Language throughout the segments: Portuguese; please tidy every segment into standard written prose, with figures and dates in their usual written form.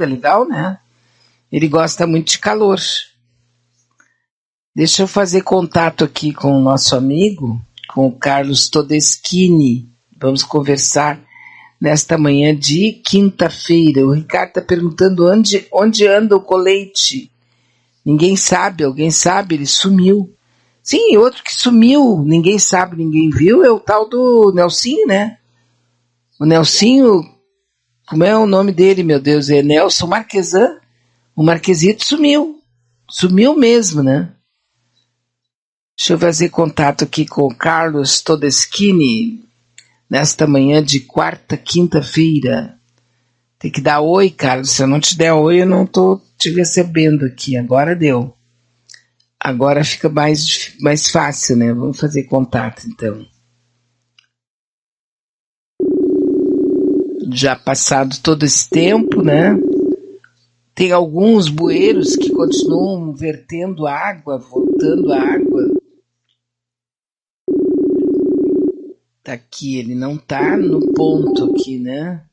é legal, né? Ele gosta muito de calor. Deixa eu fazer contato aqui com o nosso amigo, com o Carlos Todeschini. Vamos conversar nesta manhã de quinta-feira. O Ricardo está perguntando onde anda o Colete. Ninguém sabe, alguém sabe, ele sumiu. Sim, outro que sumiu, ninguém sabe, ninguém viu, é o tal do Nelsinho, né? O Nelsinho, como é o nome dele, meu Deus? É Nelson Marquesan. O Marquesito sumiu. Sumiu mesmo, né? Deixa eu fazer contato aqui com o Carlos Todeschini, nesta manhã de quinta-feira. Tem que dar oi, Carlos. Se eu não te der oi, eu não estou te recebendo aqui. Agora deu. Agora fica mais fácil, né? Vamos fazer contato, então. Já passado todo esse tempo, né? Tem alguns bueiros que continuam vertendo água, voltando água. Tá aqui, ele não tá no ponto aqui, né?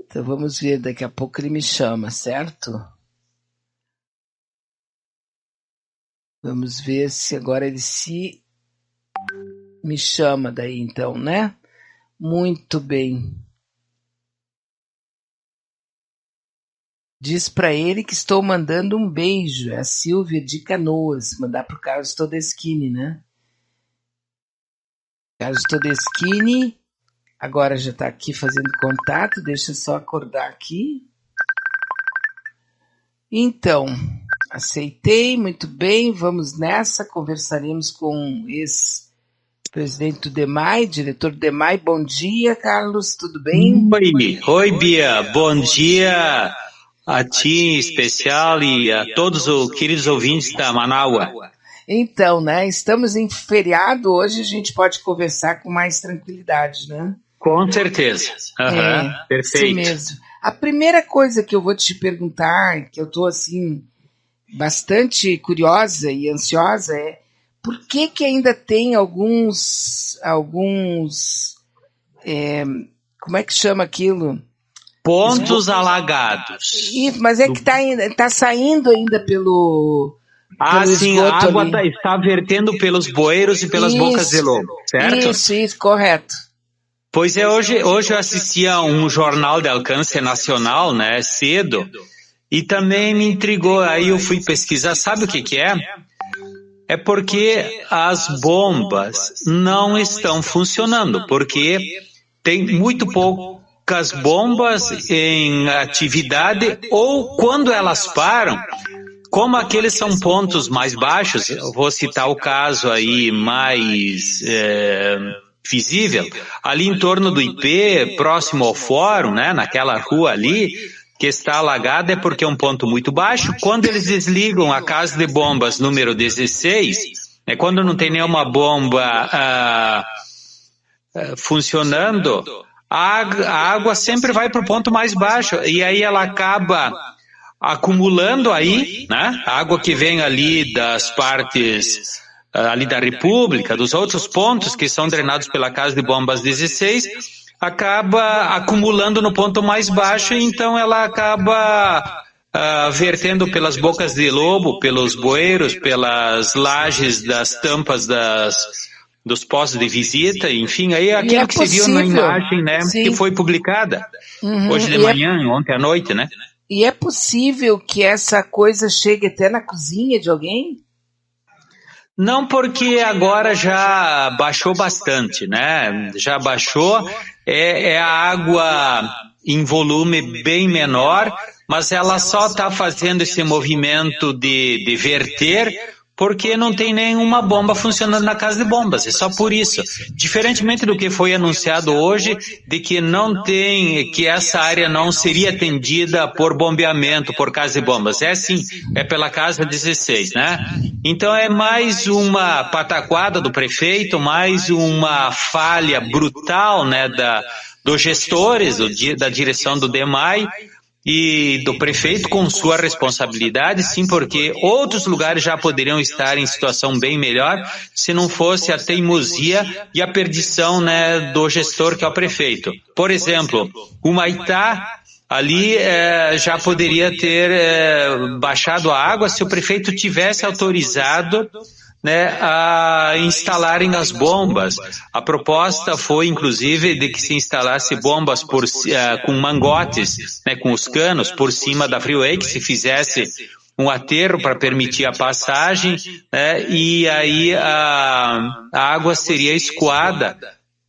Então vamos ver, daqui a pouco ele me chama, certo? Vamos ver se agora ele se me chama daí então, né? Muito bem. Diz para ele que estou mandando um beijo. É a Silvia de Canoas. Mandar pro Carlos Todeschini, né? Carlos Todeschini. Agora já está aqui fazendo contato. Deixa eu só acordar aqui. Então, aceitei. Muito bem. Vamos nessa. Conversaremos com o ex-presidente do DEMAI, diretor do DEMAI. Bom dia, Carlos. Tudo bem? Oi, Bia. Bom dia a ti em especial e a todos os queridos ouvintes da Manaua. Então, né, estamos em feriado, hoje a gente pode conversar com mais tranquilidade, né? Com certeza. Perfeito. Isso mesmo. A primeira coisa que eu vou te perguntar, que eu estou assim, bastante curiosa e ansiosa, é por que ainda tem alguns como é que chama aquilo? Pontos alagados. Mas é que tá saindo ainda pelo sim, a água está vertendo pelos bueiros e pelas bocas de lobo, certo? Isso, correto. Pois é, hoje eu assisti a um jornal de alcance nacional, né, cedo, e também me intrigou, aí eu fui pesquisar, sabe o que é? É porque as bombas não estão funcionando, porque tem muito poucas bombas em atividade, ou quando elas param, como aqueles são pontos mais baixos, eu vou citar o caso aí mais visível, ali em torno do IP, próximo ao fórum, né, naquela rua ali, que está alagada, é porque é um ponto muito baixo. Quando eles desligam a casa de bombas número 16, quando não tem nenhuma bomba funcionando, a água sempre vai para o ponto mais baixo, e aí ela acaba acumulando aí, né, a água que vem ali das partes ali da República, dos outros pontos que são drenados pela casa de bombas 16, acaba acumulando no ponto mais baixo, e então ela acaba vertendo pelas bocas de lobo, pelos bueiros, pelas lajes das tampas dos postos de visita, enfim, aí aquilo que se viu na imagem, né, que foi publicada hoje de manhã, ontem à noite, né? E é possível que essa coisa chegue até na cozinha de alguém? Não, porque agora já baixou bastante, né? Já baixou, é a água em volume bem menor, mas ela só está fazendo esse movimento de verter porque não tem nenhuma bomba funcionando na casa de bombas, é só por isso. Diferentemente do que foi anunciado hoje, de que não tem, que essa área não seria atendida por bombeamento, por casa de bombas. É sim, é pela casa 16, né? Então é mais uma pataquada do prefeito, mais uma falha brutal, né, dos gestores, da direção do DEMAI, e do prefeito com sua responsabilidade, sim, porque outros lugares já poderiam estar em situação bem melhor se não fosse a teimosia e a perdição, né, do gestor, que é o prefeito. Por exemplo, Humaitá ali já poderia ter baixado a água se o prefeito tivesse autorizado, né, a instalarem as bombas. A proposta foi, inclusive, de que se instalasse bombas com mangotes, né, com os canos por cima da freeway, que se fizesse um aterro para permitir a passagem, né, e aí a água seria escoada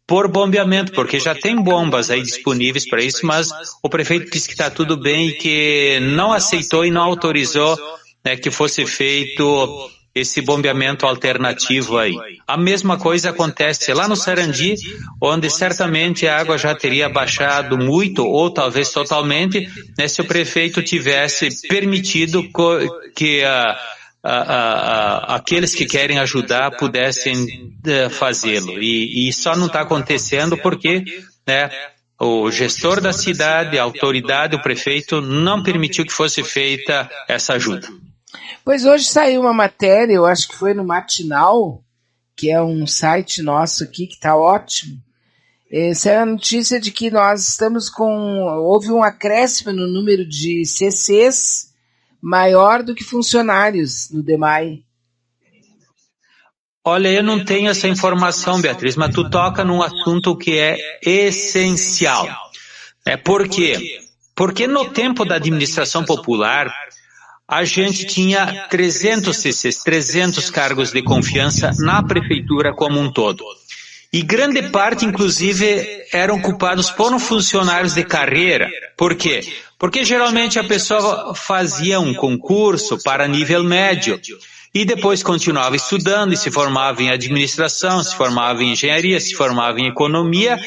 por bombeamento, porque já tem bombas aí disponíveis para isso, mas o prefeito disse que está tudo bem e que não aceitou e não autorizou, né, que fosse feito esse bombeamento alternativo aí. A mesma coisa acontece lá no Sarandi, onde certamente a água já teria baixado muito, ou talvez totalmente, né, se o prefeito tivesse permitido que aqueles que querem ajudar pudessem fazê-lo. E só não está acontecendo porque, né, o gestor da cidade, a autoridade, o prefeito, não permitiu que fosse feita essa ajuda. Pois hoje saiu uma matéria, eu acho que foi no Matinal, que é um site nosso aqui que está ótimo. Essa é a notícia de que nós estamos houve um acréscimo no número de CCs maior do que funcionários no DEMAI. Olha, eu não tenho essa informação, Beatriz, mas tu toca num assunto que é essencial. Por quê? Porque no tempo da administração popular, a gente tinha 300 CCs, 300 cargos de confiança na prefeitura como um todo. E grande parte, inclusive, eram ocupados por funcionários de carreira. Por quê? Porque geralmente a pessoa fazia um concurso para nível médio e depois continuava estudando e se formava em administração, se formava em engenharia, se formava em economia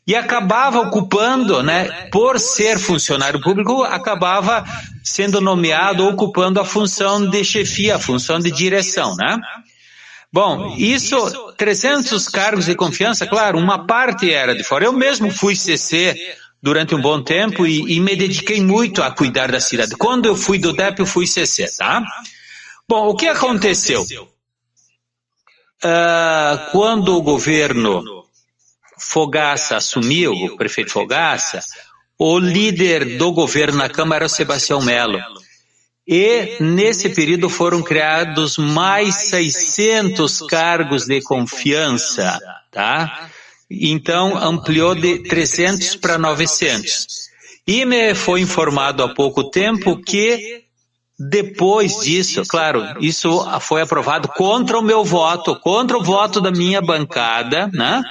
e acabava ocupando, né, por ser funcionário público, acabava sendo nomeado ou ocupando a função de chefia, a função de direção, né? Bom, isso, 300 cargos de confiança, claro, uma parte era de fora. Eu mesmo fui CC durante um bom tempo e me dediquei muito a cuidar da cidade. Quando eu fui do DEP, eu fui CC, tá? Bom, o que aconteceu? Quando o governo Fogaça assumiu, o prefeito Fogaça, o líder do governo na Câmara era o Sebastião Melo. E nesse período foram criados mais 600 cargos de confiança, tá? Então ampliou de 300 para 900. E me foi informado há pouco tempo que depois disso, claro, isso foi aprovado contra o meu voto, contra o voto da minha bancada, né?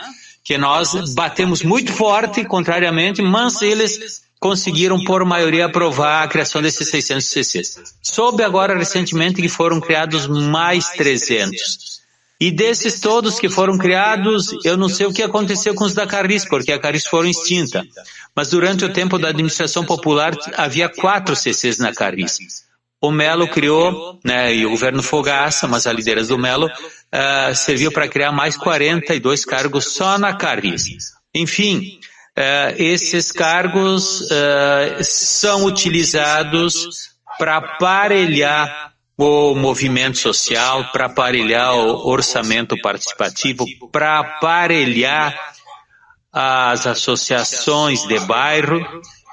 Que nós batemos muito forte, contrariamente, mas eles conseguiram, por maioria, aprovar a criação desses 600 CCs. Soube agora, recentemente, que foram criados mais 300. E desses todos que foram criados, eu não sei o que aconteceu com os da Carris, porque a Carris foram extinta. Mas durante o tempo da administração popular, havia 4 CCs na Carris. O Melo criou, né, e o governo Fogaça, mas a liderança do Melo, serviu para criar mais 42 cargos só na Carris. Enfim, esses cargos são utilizados para aparelhar o movimento social, para aparelhar o orçamento participativo, para aparelhar as associações de bairro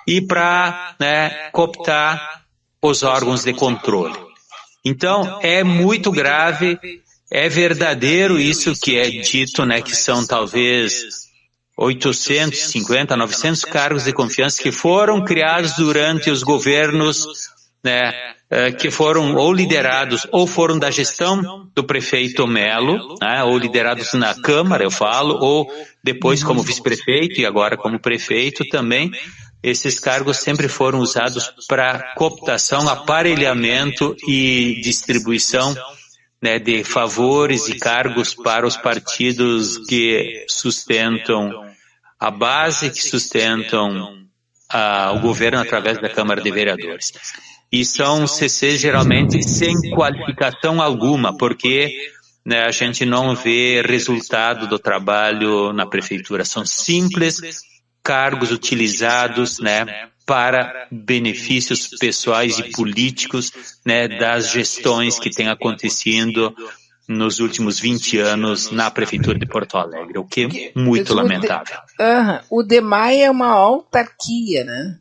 e para, né, cooptar os órgãos de controle. Então, é muito grave, é verdadeiro isso que é dito, né, que são talvez 850, 900 cargos de confiança que foram criados durante os governos, né, que foram ou liderados ou foram da gestão do prefeito Melo, né, ou liderados na Câmara, eu falo, ou depois como vice-prefeito e agora como prefeito também. Esses cargos sempre foram usados para cooptação, aparelhamento e distribuição, né, de favores e cargos para os partidos que sustentam a base, que sustentam o governo através da Câmara de Vereadores. E são CCs geralmente sem qualificação alguma, porque, né, a gente não vê resultado do trabalho na prefeitura. São simples cargos utilizados, né, para benefícios pessoais e políticos, né, das gestões que têm acontecido nos últimos 20 anos na Prefeitura de Porto Alegre, o que é muito lamentável. O DEMAI é uma autarquia, né?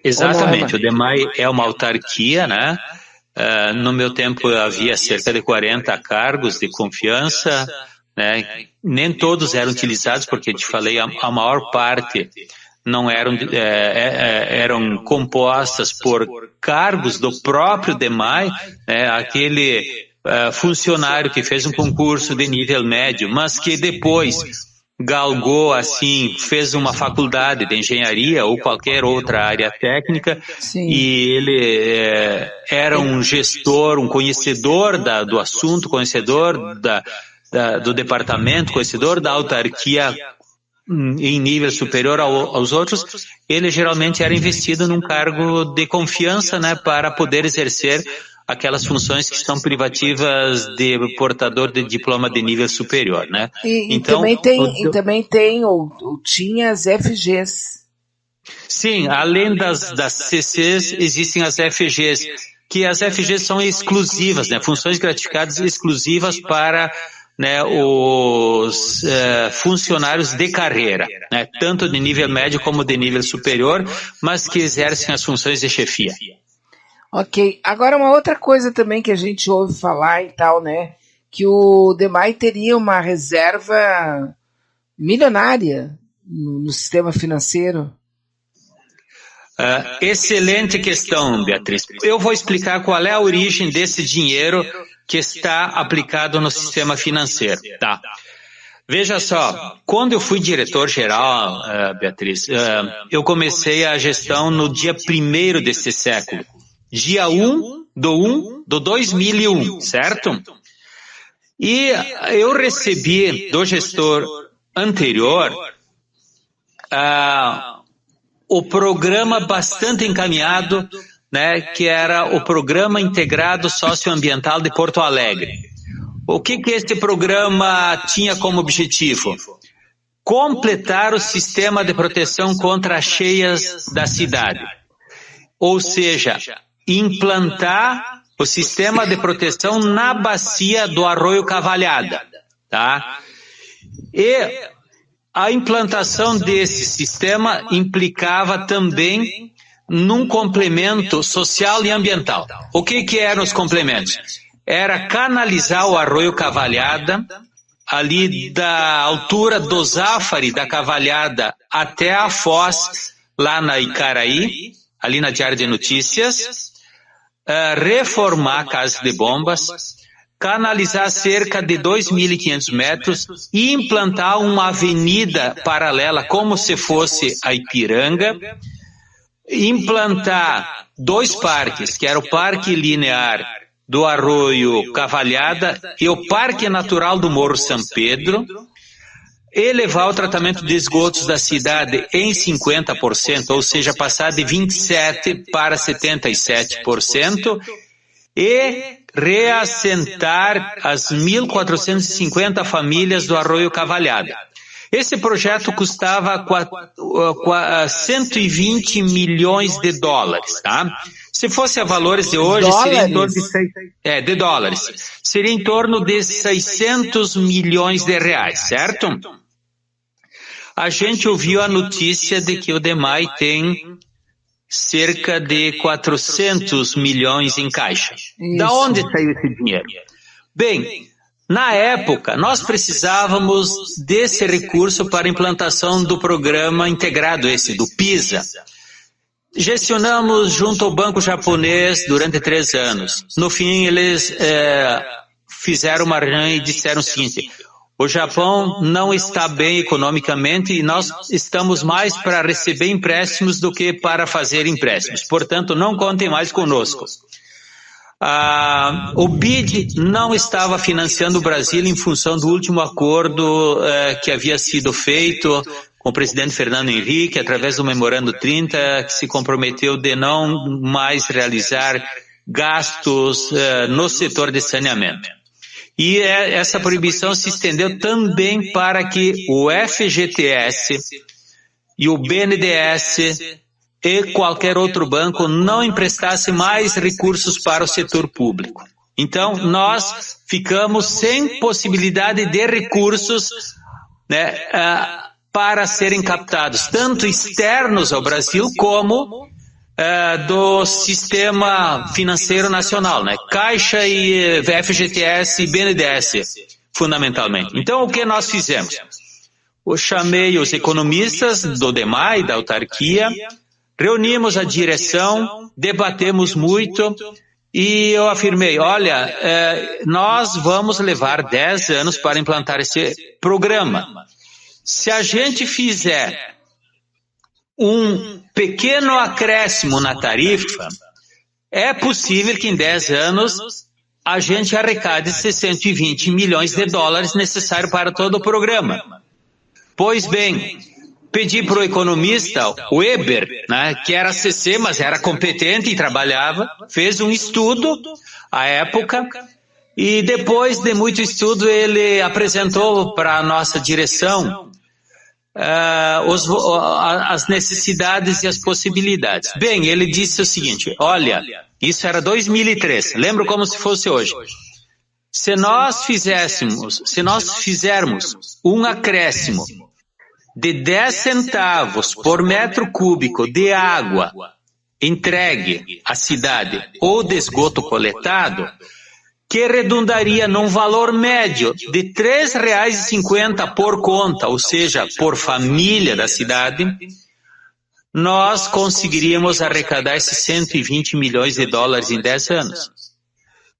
Exatamente, o DEMAI é uma autarquia, né? No meu tempo havia cerca de 40 cargos de confiança, né? Nem todos eram utilizados, porque te falei, a maior parte não eram compostas por cargos do próprio DEMAI, né? Aquele funcionário que fez um concurso de nível médio, mas que depois galgou, assim, fez uma faculdade de engenharia ou qualquer outra área técnica. Sim. E ele era um gestor, um conhecedor do assunto, conhecedor do departamento, conhecedor da autarquia em nível superior aos outros. Ele geralmente era investido num cargo de confiança, né, para poder exercer aquelas funções que são privativas de portador de diploma de nível superior, né? Então, também tem ou tinha as FGs. Sim, além das CCs, existem as FGs, que as FGs são exclusivas, né? Funções gratificadas exclusivas para, né, os funcionários de carreira, né? Tanto de nível médio como de nível superior, mas que exercem as funções de chefia. Ok, agora uma outra coisa também que a gente ouve falar e tal, né, que o DEMAI teria uma reserva milionária no sistema financeiro. Excelente questão, Beatriz. Eu vou explicar qual é a origem desse dinheiro que está aplicado no sistema financeiro, tá? Veja só, quando eu fui diretor-geral, Beatriz, eu comecei a gestão no dia 1º desse século. Dia 1 de 2001, certo? E eu recebi do gestor anterior o programa bastante encaminhado, né, que era o Programa Integrado Socioambiental de Porto Alegre. O que esse programa tinha como objetivo? Completar o sistema de proteção contra as cheias da cidade. Ou seja, implantar o sistema de proteção na bacia do Arroio Cavalhada, tá? E a implantação desse sistema implicava também num complemento social e ambiental. O que eram os complementos? Era canalizar o Arroio Cavalhada, ali da altura do Zafari da Cavalhada até a foz, lá na Icaraí, ali na Diário de Notícias, reformar a casa de bombas, canalizar cerca de 2.500 metros e implantar uma avenida paralela como se fosse a Ipiranga, implantar 2 parques, que era o Parque Linear do Arroio Cavalhada e o Parque Natural do Morro São Pedro, elevar o tratamento de esgotos da cidade em 50%, ou seja, passar de 27% para 77%, e reassentar as 1.450 famílias do Arroio Cavalhada. Esse projeto custava 120 milhões de dólares, tá? Se fosse a valores de hoje, seria em torno de dólares. Seria em torno de 600 milhões de reais, certo? A gente ouviu a notícia de que o DEMAI tem cerca de 400 milhões em caixa. Isso. Da onde saiu esse dinheiro? Bem, na época, nós precisávamos desse recurso para a implantação do programa integrado, do PISA. Gestionamos junto ao banco japonês durante 3 anos. No fim, eles fizeram uma reunião e disseram o seguinte: o Japão não está bem economicamente e nós estamos mais para receber empréstimos do que para fazer empréstimos. Portanto, não contem mais conosco. O BID não estava financiando o Brasil em função do último acordo que havia sido feito com o presidente Fernando Henrique, através do Memorando 30, que se comprometeu de não mais realizar gastos no setor de saneamento. E essa proibição se estendeu também para que o FGTS e o BNDES e qualquer outro banco não emprestasse mais recursos para o setor público. Então, nós ficamos sem possibilidade de recursos, né, para serem captados, tanto externos ao Brasil como do Sistema Financeiro Nacional, né? Caixa e FGTS e BNDES, fundamentalmente. Então, o que nós fizemos? Eu chamei os economistas do DEMAI, da autarquia, reunimos a direção, debatemos muito e eu afirmei, olha, nós vamos levar 10 anos para implantar esse programa. Se a gente fizer um pequeno acréscimo na tarifa, é possível que em 10 anos a gente arrecade esses 120 milhões de dólares necessários para todo o programa. Pois bem, pedi para o economista Weber, né, que era CC, mas era competente e trabalhava, fez um estudo à época e depois de muito estudo ele apresentou para a nossa direção as necessidades e as possibilidades. Bem, ele disse o seguinte, olha, isso era 2003, lembro como se fosse hoje. Se nós fizermos um acréscimo de 10 centavos por metro cúbico de água entregue à cidade ou de esgoto coletado, que redundaria num valor médio de R$ 3,50 por conta, ou seja, por família da cidade, nós conseguiríamos arrecadar esses 120 milhões de dólares em 10 anos.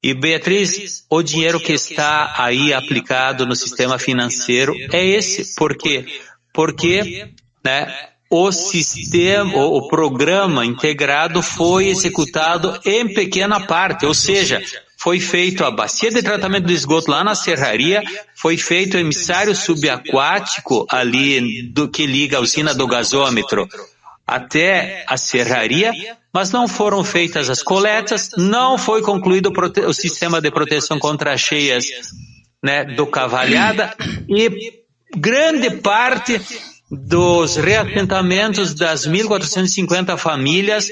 E, Beatriz, o dinheiro que está aí aplicado no sistema financeiro é esse. Por quê? Porque, né, o programa integrado foi executado em pequena parte, ou seja, foi feito a bacia de tratamento do esgoto lá na serraria, foi feito o emissário subaquático ali que liga a usina do gasômetro até a serraria, mas não foram feitas as coletas, não foi concluído o sistema de proteção contra cheias, né, do Cavalhada, e grande parte dos reassentamentos das 1.450 famílias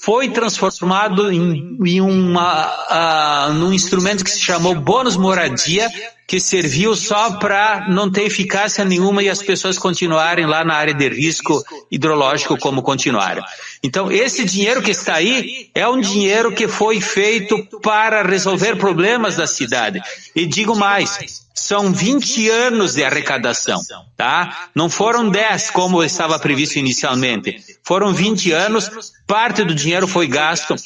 foi transformado num instrumento que se chamou bônus moradia, que serviu só para não ter eficácia nenhuma e as pessoas continuarem lá na área de risco hidrológico como continuaram. Então, esse dinheiro que está aí é um dinheiro que foi feito para resolver problemas da cidade. E digo mais, são 20 anos de arrecadação, tá? Não foram 10 como estava previsto inicialmente. Foram 20 anos, parte do dinheiro foi gasto,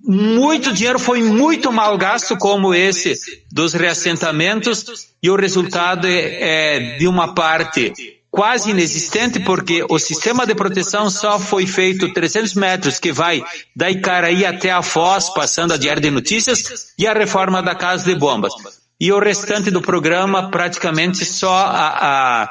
muito dinheiro foi muito mal gasto, como esse dos reassentamentos, e o resultado é de uma parte quase inexistente, porque o sistema de proteção só foi feito 300 metros, que vai da Icaraí até a Foz, passando a Diário de Notícias, e a reforma da Casa de Bombas. E o restante do programa, praticamente só a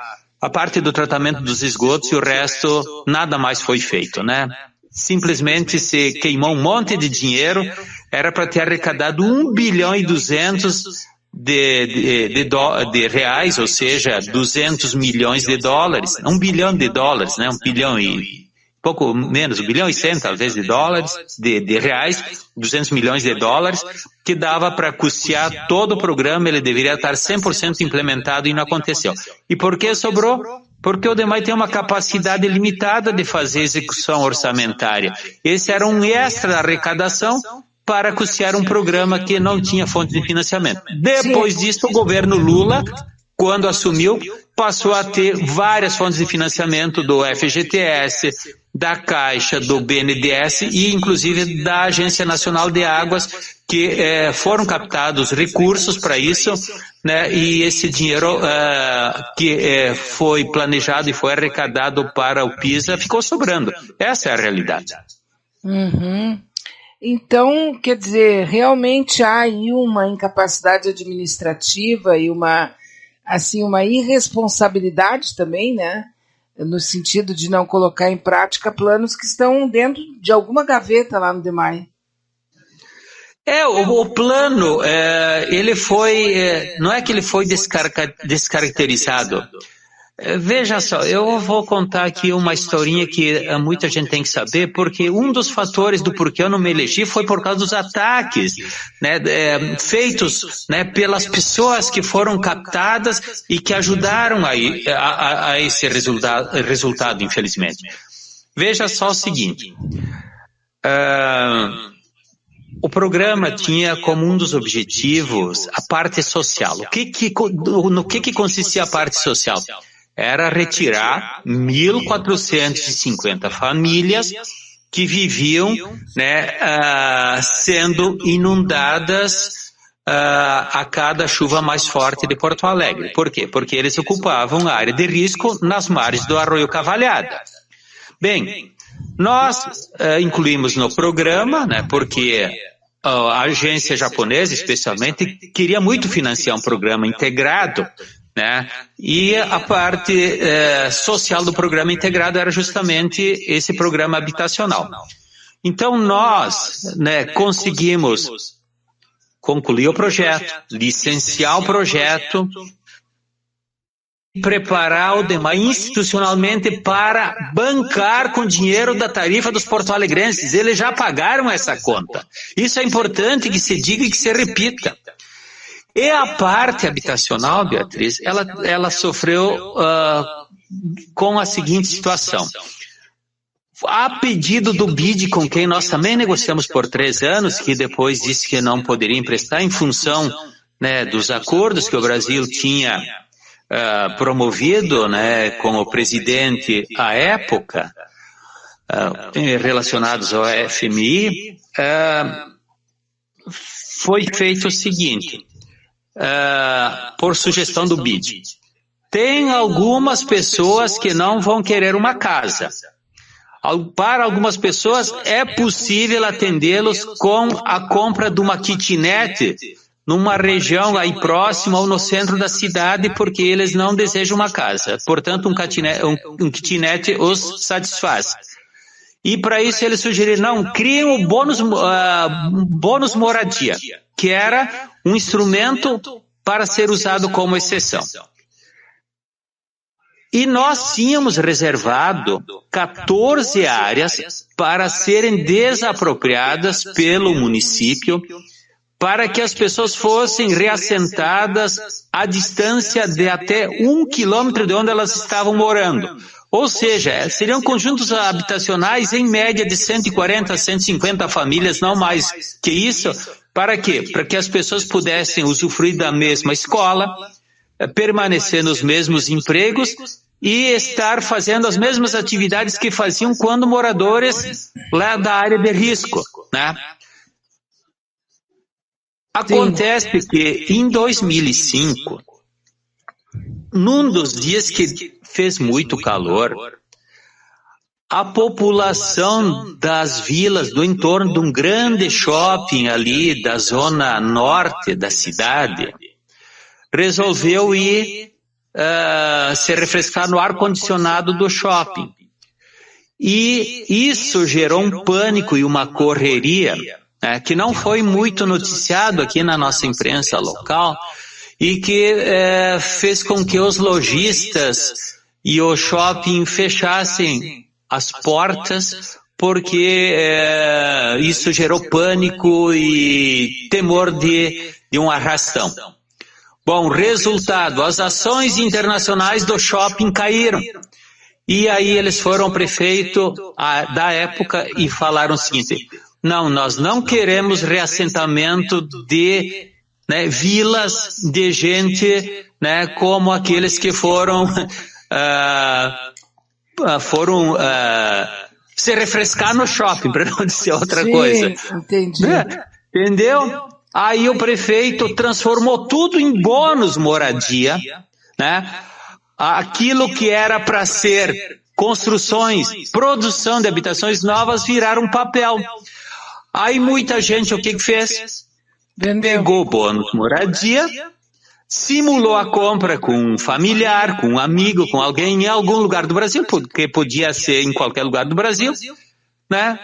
parte do tratamento dos esgotos, e o resto nada mais foi feito, né? Simplesmente se queimou um monte de dinheiro, era para ter arrecadado 1 bilhão e 200 de reais, ou seja, 200 milhões de dólares, 1 bilhão de dólares, né? 1 bilhão e pouco menos, 1 bilhão e 100 talvez de dólares, de reais, 200 milhões de dólares, que dava para custear todo o programa, ele deveria estar 100% implementado e não aconteceu. E por que sobrou? Porque o DEMAI tem uma capacidade limitada de fazer execução orçamentária. Esse era um extra da arrecadação para custear um programa que não tinha fonte de financiamento. Depois disso, o governo Lula, quando assumiu, passou a ter várias fontes de financiamento do FGTS, da Caixa, do BNDES e inclusive da Agência Nacional de Águas, que foram captados recursos para isso, né, e esse dinheiro que foi planejado e foi arrecadado para o PISA ficou sobrando. Essa é a realidade. Uhum. Então, quer dizer, realmente há aí uma incapacidade administrativa e uma irresponsabilidade também, né? No sentido de não colocar em prática planos que estão dentro de alguma gaveta lá no DEMAI. O plano, ele foi, não é que ele foi descaracterizado. Veja só, eu vou contar aqui uma historinha que muita gente tem que saber, porque um dos fatores do porquê eu não me elegi foi por causa dos ataques, né, feitos, né, pelas pessoas que foram captadas e que ajudaram a esse resultado, infelizmente. Veja só o seguinte, o programa tinha como um dos objetivos a parte social. No que consistia a parte social? Era retirar 1.450 famílias que viviam, né, sendo inundadas a cada chuva mais forte de Porto Alegre. Por quê? Porque eles ocupavam a área de risco nas margens do Arroio Cavalhada. Bem, nós incluímos no programa, né, porque a agência japonesa, especialmente, queria muito financiar um programa integrado, né, e a parte social do programa integrado era justamente esse programa habitacional. Então nós, né, conseguimos concluir o projeto, licenciar o projeto, preparar o demais institucionalmente para bancar com dinheiro da tarifa dos porto-alegrenses. Eles já pagaram essa conta. Isso é importante que se diga e que se repita. E a parte habitacional, Beatriz, ela sofreu com a seguinte situação. A pedido do BID, com quem nós também negociamos por 3 anos, que depois disse que não poderia emprestar em função, né, dos acordos que o Brasil tinha promovido, né, com o presidente à época, relacionados ao FMI, foi feito o seguinte, por sugestão do BID. Tem algumas pessoas que não vão querer uma casa. Para algumas pessoas é possível atendê-los com a compra de uma kitnet numa região aí próxima ou no centro da cidade, porque eles não desejam uma casa. Portanto, um kitnet os satisfaz. E para isso eles sugeriram, não, criem o bônus moradia, que era um instrumento para ser usado como exceção. E nós tínhamos reservado 14 áreas para serem desapropriadas pelo município, para que as pessoas fossem reassentadas à distância de até 1 quilômetro de onde elas estavam morando. Ou seja, seriam conjuntos habitacionais em média de 140 a 150 famílias, não mais que isso. Para quê? Para que as pessoas pudessem usufruir da mesma escola, permanecer nos mesmos empregos e estar fazendo as mesmas atividades que faziam quando moradores lá da área de risco, né? Acontece que em 2005, num dos dias que fez muito calor, a população das vilas do entorno de um grande shopping ali da zona norte da cidade resolveu ir se refrescar no ar-condicionado do shopping. E isso gerou um pânico e uma correria, que não foi muito noticiado aqui na nossa imprensa local e que fez com que os lojistas e o shopping fechassem as portas, porque isso gerou pânico e temor de um arrastão. Bom, resultado, as ações internacionais do shopping caíram. E aí eles foram ao prefeito da época e falaram o seguinte, não, nós não queremos reassentamento de vilas de gente como aqueles que foram se refrescar no shopping, para não dizer outra coisa. Entendi. Entendeu? Aí o prefeito transformou tudo em bônus moradia, Aquilo que era para ser construções, produção de habitações novas, viraram papel. Aí muita gente o que fez? Pegou o bônus moradia, simulou a compra com um familiar, com um amigo, com alguém em algum lugar do Brasil, porque podia ser em qualquer lugar do Brasil,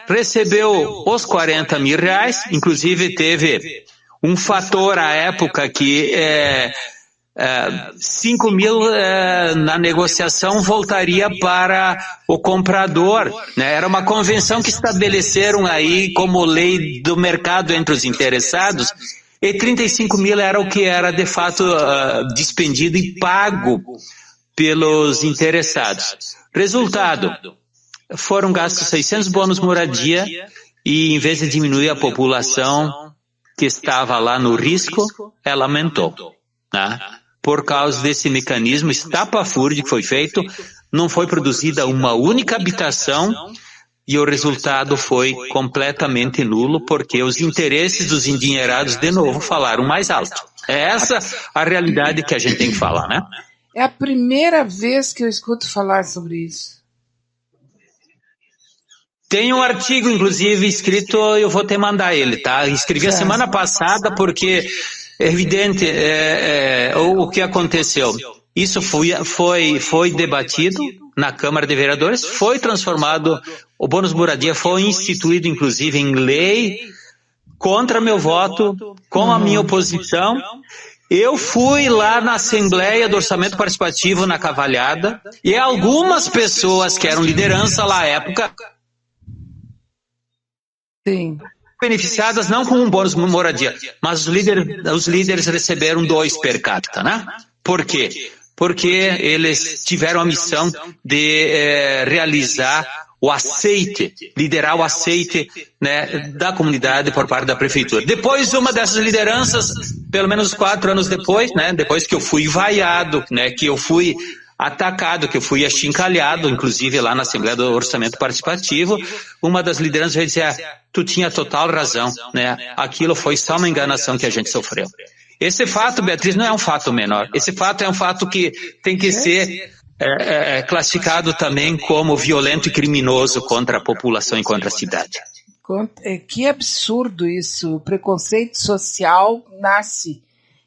recebeu os 40 mil reais, inclusive teve um fator à época que 5 mil na negociação voltaria para o comprador, Era uma convenção que estabeleceram aí como lei do mercado entre os interessados, e 35 mil era o que era de fato dispendido e pago pelos interessados. Resultado, foram gastos 600 bônus moradia e em vez de diminuir a população que estava lá no risco, ela aumentou, né? Por causa desse mecanismo estapafúrdio que foi feito, não foi produzida uma única habitação e o resultado foi completamente nulo, porque os interesses dos endinheirados, de novo, falaram mais alto. É essa a realidade que a gente tem que falar, né? É a primeira vez que eu escuto falar sobre isso. Tem um artigo, inclusive, escrito, eu vou te mandar ele, tá? Escrevi a semana passada porque é evidente o que aconteceu. Isso foi debatido na Câmara de Vereadores, foi transformado, o bônus moradia foi instituído, inclusive, em lei, contra meu voto, com a minha oposição. Eu fui lá na Assembleia do Orçamento Participativo na Cavalhada e algumas pessoas que eram liderança lá à época, sim, beneficiadas não com um bônus moradia, mas os líderes receberam 2 per capita, né? Por quê? Porque eles tiveram a missão de realizar o aceite, liderar o aceite, né, da comunidade por parte da prefeitura. Depois, uma dessas lideranças, pelo menos 4 anos depois, né, depois que eu fui vaiado, né, que eu fui atacado, que eu fui achincalhado, inclusive lá na Assembleia do Orçamento Participativo, uma das lideranças veio dizer, tu tinha total razão, né, aquilo foi só uma enganação que a gente sofreu. Esse fato, Beatriz, não é um fato menor. Esse fato é um fato que tem que ser classificado também como violento e criminoso contra a população e contra a cidade. Que absurdo isso. O preconceito social nasce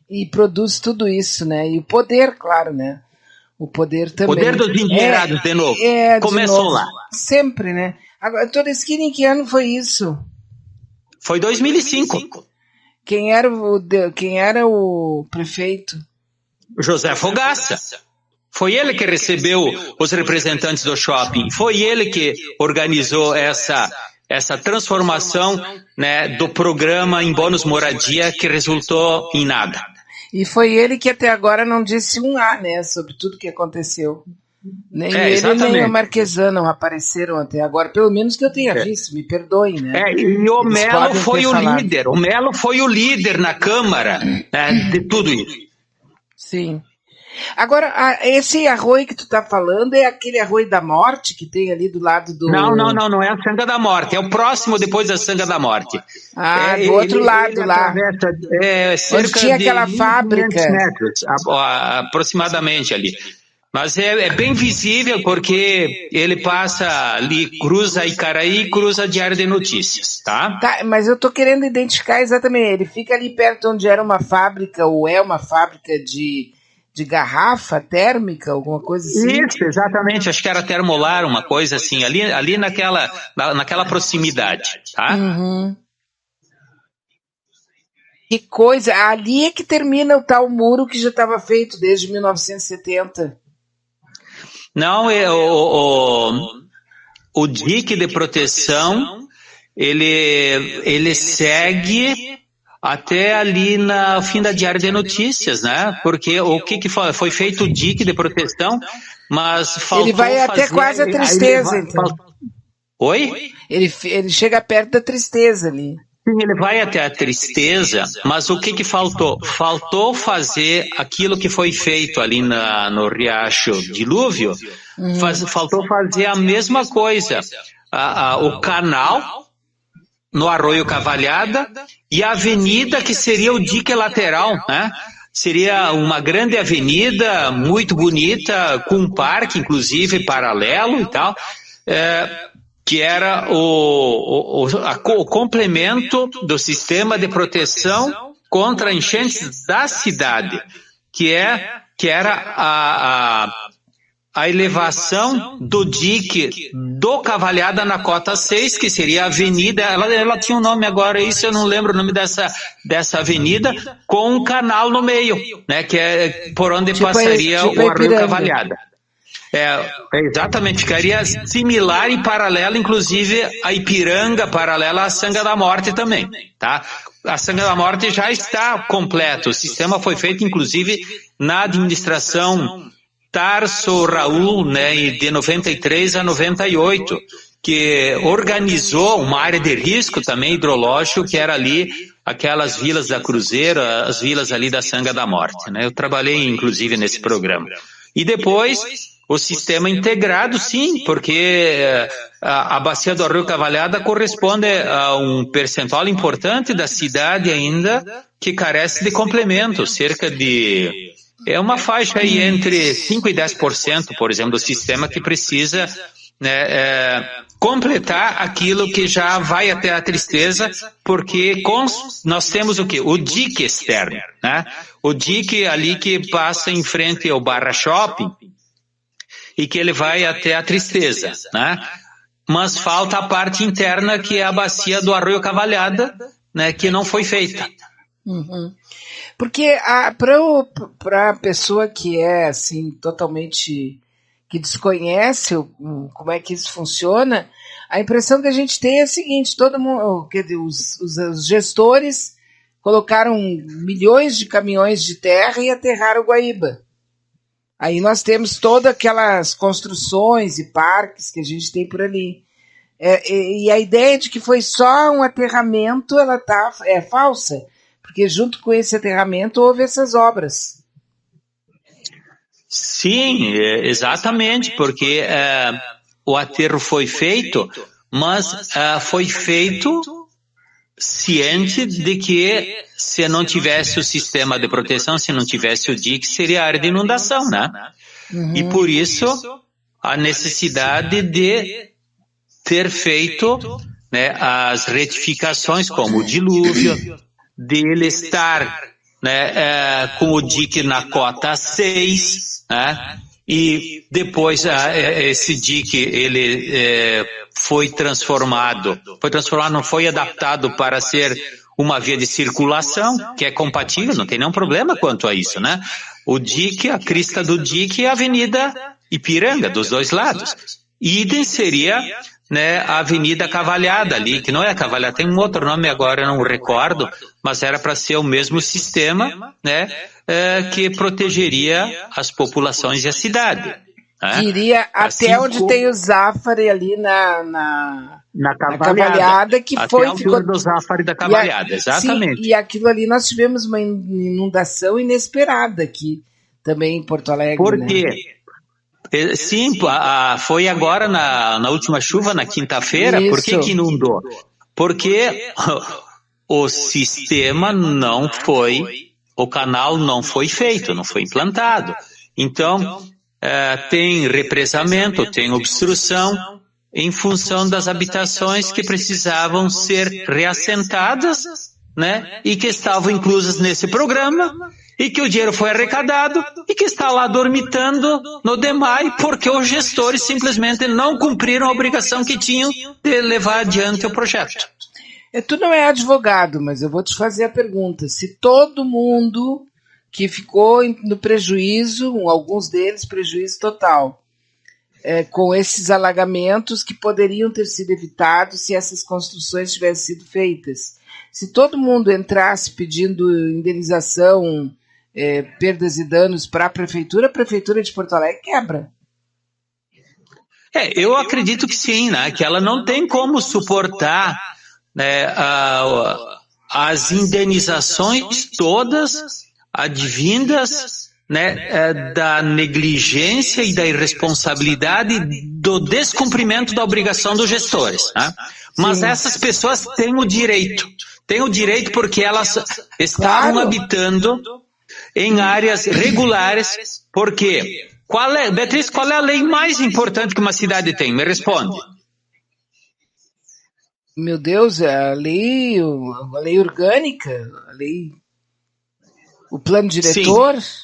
e produz tudo isso, né? E o poder, claro, né? O poder também. O poder dos endinheirados, de novo. Começou de novo. lá. Sempre, né? Agora, Todeschini, em que ano foi isso? Foi 2005. Quem era o prefeito? José Fogaça. Foi ele que recebeu os representantes do shopping. Foi ele que organizou essa transformação, né, do programa em bônus moradia que resultou em nada. E foi ele que até agora não disse um A, né, sobre tudo que aconteceu. Nem ele exatamente. nem o Marquesan apareceram até agora, pelo menos que eu tenha visto, me perdoem, né? E o Melo foi o líder, o Melo foi o líder na Câmara, né, de tudo isso. Sim. Agora, esse arroio que tu tá falando é aquele arroio da morte que tem ali do lado do... Não é a Sanga da Morte, é o próximo depois da Sanga da Morte. Do outro lado lá. Cerca onde tinha aquela fábrica. Metros, aproximadamente ali. Mas é bem visível porque ele passa ali, cruza Icaraí, cruza Diário de Notícias, tá? Tá, mas eu tô querendo identificar exatamente, ele fica ali perto onde era uma fábrica, ou é uma fábrica de garrafa térmica, alguma coisa assim? Isso, exatamente, acho que era Termolar, uma coisa assim, ali naquela proximidade, tá? Uhum. Que coisa, ali é que termina o tal muro que já estava feito desde 1970. Não, o dique de proteção, ele segue até ali no fim da Diário de Notícias, né? Porque o que foi feito o dique de proteção, mas faltou ele vai até fazer, quase a Tristeza, então. Oi? Ele chega perto da Tristeza ali. Sim, ele vai até a Tristeza, mas o que faltou? Faltou fazer aquilo que foi feito ali no Riacho Dilúvio, faltou fazer a mesma coisa. O canal no Arroio Cavalhada e a avenida que seria o dique lateral, né? Seria uma grande avenida, muito bonita, com um parque, inclusive, paralelo e tal, que era o complemento do sistema de proteção contra enchentes da cidade, que era a elevação do dique do Cavalhada na cota 6, que seria a avenida, ela tinha um nome agora, isso eu não lembro o nome dessa avenida, com um canal no meio, né, que é por onde passaria o Arroio Cavalhada. Exatamente, ficaria similar e paralelo, inclusive, a Ipiranga, paralela à Sanga da Morte também, tá? A Sanga da Morte já está completo, o sistema foi feito, inclusive, na administração Tarso Raul, né, de 93 a 98, que organizou uma área de risco também hidrológico, que era ali aquelas vilas da Cruzeiro, as vilas ali da Sanga da Morte, né? Eu trabalhei, inclusive, nesse programa. E depois, o sistema integrado, sim, porque a bacia do Arroio Cavalhada corresponde a um percentual importante da cidade ainda que carece de complemento, cerca de... É uma faixa aí entre 5% e 10%, por exemplo, do sistema que precisa, né, completar aquilo que já vai até a Tristeza, porque nós temos o quê? O dique externo, né? O dique ali que passa em frente ao Barra Shopping e que ele vai até a Tristeza, né? Mas falta a parte interna, que é a bacia do Arroio Cavalhada, né, que não foi feita. Uhum. Porque para a pessoa que é assim totalmente, que desconhece como é que isso funciona, a impressão que a gente tem é a seguinte: todo mundo, quer dizer, os gestores colocaram milhões de caminhões de terra e aterraram o Guaíba. Aí nós temos todas aquelas construções e parques que a gente tem por ali. E a ideia de que foi só um aterramento, ela é falsa, porque junto com esse aterramento houve essas obras. Sim, exatamente, porque o aterro foi feito, mas foi feito ciente de que se não tivesse o sistema de proteção, se não tivesse o dique, seria área de inundação, né? Uhum. E por isso a necessidade de ter feito, né, as retificações, como o dilúvio, dele estar, né, com o dique na cota 6, né? E depois esse dique ele foi transformado, não foi adaptado para ser uma via de circulação, que é compatível, não tem nenhum problema quanto a isso, né? O dique, a crista do dique é a Avenida Ipiranga, dos dois lados. Idem seria, né, a Avenida Cavalhada ali, que não é a Cavalhada, tem um outro nome agora, eu não recordo, mas era para ser o mesmo sistema, né, que protegeria as populações e a cidade. Né? Que iria assim até onde tem o Zafari ali na Cavalhada, que até foi... a altura do Zafari da Cavalhada, exatamente. Sim, e aquilo ali nós tivemos uma inundação inesperada aqui, também em Porto Alegre. Por né? quê? Sim, foi agora na última chuva, na quinta-feira. Por que inundou? Porque o sistema não foi, o canal não foi feito, não foi implantado. Então, tem represamento, tem obstrução em função das habitações que precisavam ser reassentadas, né? E que estavam inclusas nesse programa, e que o dinheiro foi arrecadado e que está lá dormitando no DEMAI porque os gestores simplesmente não cumpriram a obrigação que tinham de levar adiante o projeto. Tu não é advogado, mas eu vou te fazer a pergunta. Se todo mundo que ficou no prejuízo, alguns deles prejuízo total, com esses alagamentos que poderiam ter sido evitados se essas construções tivessem sido feitas, se todo mundo entrasse pedindo indenização, perdas e danos para a Prefeitura de Porto Alegre quebra. Eu acredito que sim, né? Que ela não tem como suportar, né, as indenizações todas advindas, né, da negligência e da irresponsabilidade do descumprimento da obrigação dos gestores. Né? Mas essas pessoas têm o direito porque elas estavam habitando em áreas regulares. Por quê? Beatriz, qual é a lei mais importante que uma cidade tem? Me responde. Meu Deus, a lei orgânica, o plano diretor? Sim.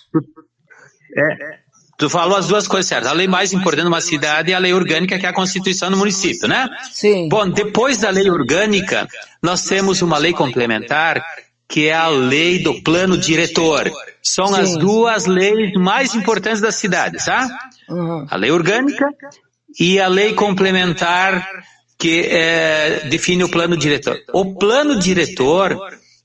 Tu falou as duas coisas certas. A lei mais importante de uma cidade é a lei orgânica, que é a Constituição do município, né? Sim. Bom, depois da lei orgânica, nós temos uma lei complementar, que é a lei do plano diretor. São as duas leis mais importantes da cidade, tá? Uhum. A lei orgânica e a lei complementar, que define o plano diretor. O plano diretor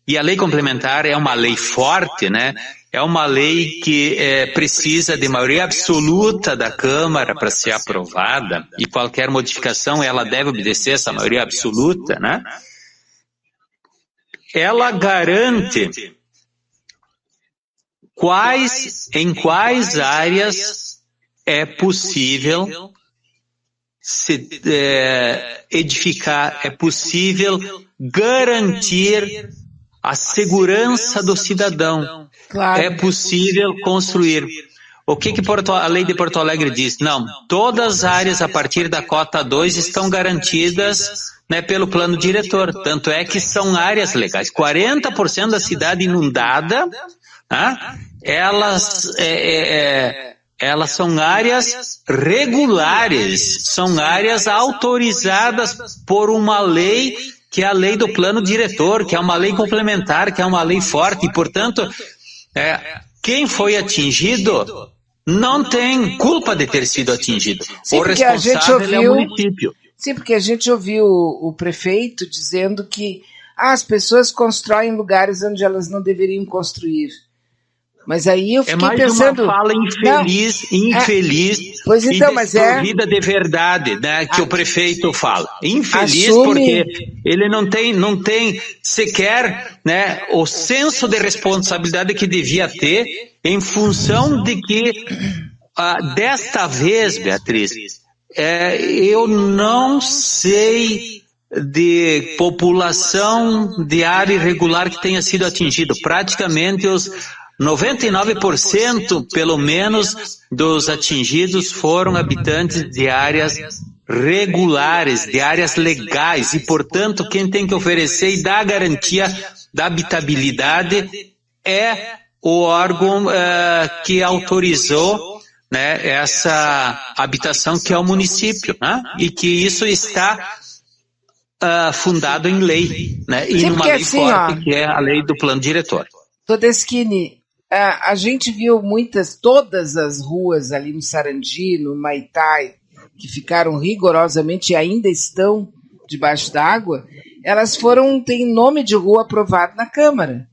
e a lei complementar é uma lei forte, né? é uma lei que precisa de maioria absoluta da Câmara para ser aprovada, e qualquer modificação ela deve obedecer essa maioria absoluta, né? Ela garante em quais áreas é possível edificar, é possível garantir a segurança do cidadão. Claro. É possível construir. O que a lei de Porto Alegre diz? Não, todas as áreas a partir da cota 2 estão garantidas, né, pelo plano diretor. Tanto é que são áreas legais. 40% da cidade inundada, elas são áreas regulares, são áreas autorizadas por uma lei que é a lei do plano diretor, que é uma lei complementar, que é uma lei forte, e, portanto, quem foi atingido não tem culpa de ter sido atingido. Sim, o responsável é o município. Sim, porque a gente ouviu o prefeito dizendo que as pessoas constroem em lugares onde elas não deveriam construir. Mas aí eu fiquei pensando... É mais uma fala infeliz pois então, e desprovida de verdade, né, que o prefeito fala. Infeliz porque ele não tem sequer, né, o senso de responsabilidade que devia ter, em função de que, desta vez, Beatriz, eu não sei de população de área irregular que tenha sido atingido. Praticamente os 99%, pelo menos, dos atingidos foram habitantes de áreas regulares, de áreas legais, e, portanto, quem tem que oferecer e dar a garantia da habitabilidade é o órgão que autorizou, né, essa habitação, que é o município, né, e que isso está fundado em lei, né, e numa lei forte, que é a lei do plano diretor. Todeschini, a gente viu todas as ruas ali no Sarandi, no Maitai, que ficaram rigorosamente e ainda estão debaixo d'água, elas têm nome de rua aprovado na Câmara.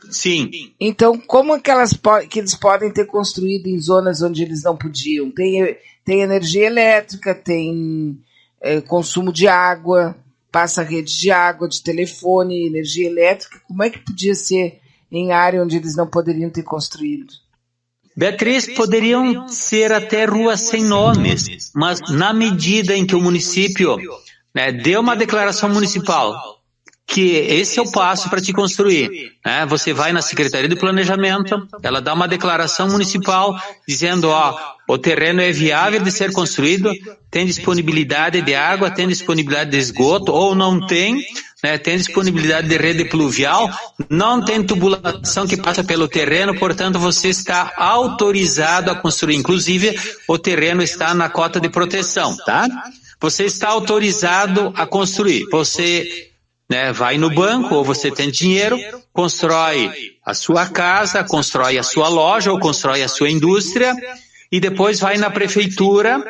Sim. Então, como que eles podem ter construído em zonas onde eles não podiam? Tem energia elétrica, tem consumo de água, passa rede de água, de telefone, energia elétrica. Como é que podia ser em área onde eles não poderiam ter construído? Beatriz, poderiam ser até ruas sem nomes, mas na medida em que o município, né, deu uma declaração municipal que esse é o passo para te construir, né? Você vai na Secretaria de Planejamento, ela dá uma declaração municipal dizendo, o terreno é viável de ser construído, tem disponibilidade de água, tem disponibilidade de esgoto, ou não tem, né, tem disponibilidade de rede pluvial, não tem tubulação que passa pelo terreno, portanto você está autorizado a construir. Inclusive, o terreno está na cota de proteção, tá? Você está autorizado a construir. Você, né, vai no banco, ou você tem dinheiro, constrói a sua casa, constrói a sua loja, ou constrói a sua indústria, e depois vai na prefeitura,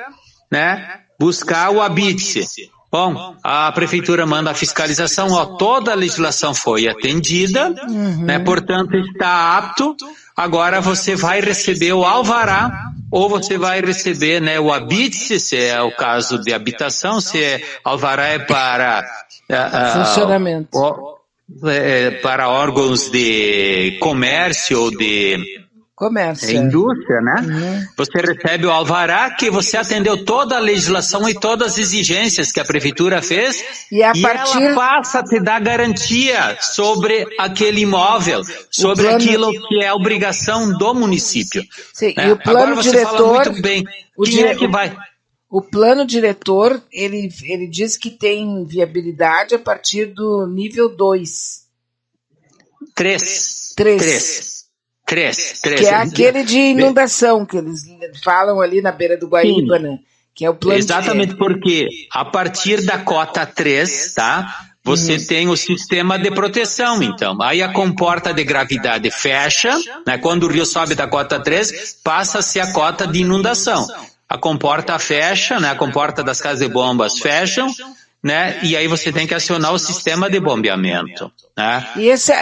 né, buscar o habite-se. Bom, a prefeitura manda a fiscalização, toda a legislação foi atendida, né, portanto está apto, agora você vai receber o alvará, ou você vai receber, né, o habite-se, se é o caso de habitação, se alvará é para funcionamento, para órgãos de comércio ou de indústria, né? Você recebe o alvará, que você atendeu toda a legislação e todas as exigências que a prefeitura fez, e ela passa a te dar garantia sobre aquele imóvel, sobre aquilo que é obrigação do município. Sim, e o plano agora você diretor, fala muito bem, quem é que vai? O plano diretor, ele diz que tem viabilidade a partir do nível 2. 3. Que é aquele de inundação, que eles falam ali na beira do Guaíba, né? Que é o plano. Exatamente, porque a partir da cota 3, tá? Você tem o sistema de proteção, então. Aí a comporta de gravidade fecha, né? Quando o rio sobe da cota 3, passa-se a cota de inundação. A comporta fecha, né? A comporta das casas de bombas fecham, né? E aí você tem que acionar o sistema de bombeamento, né? E essa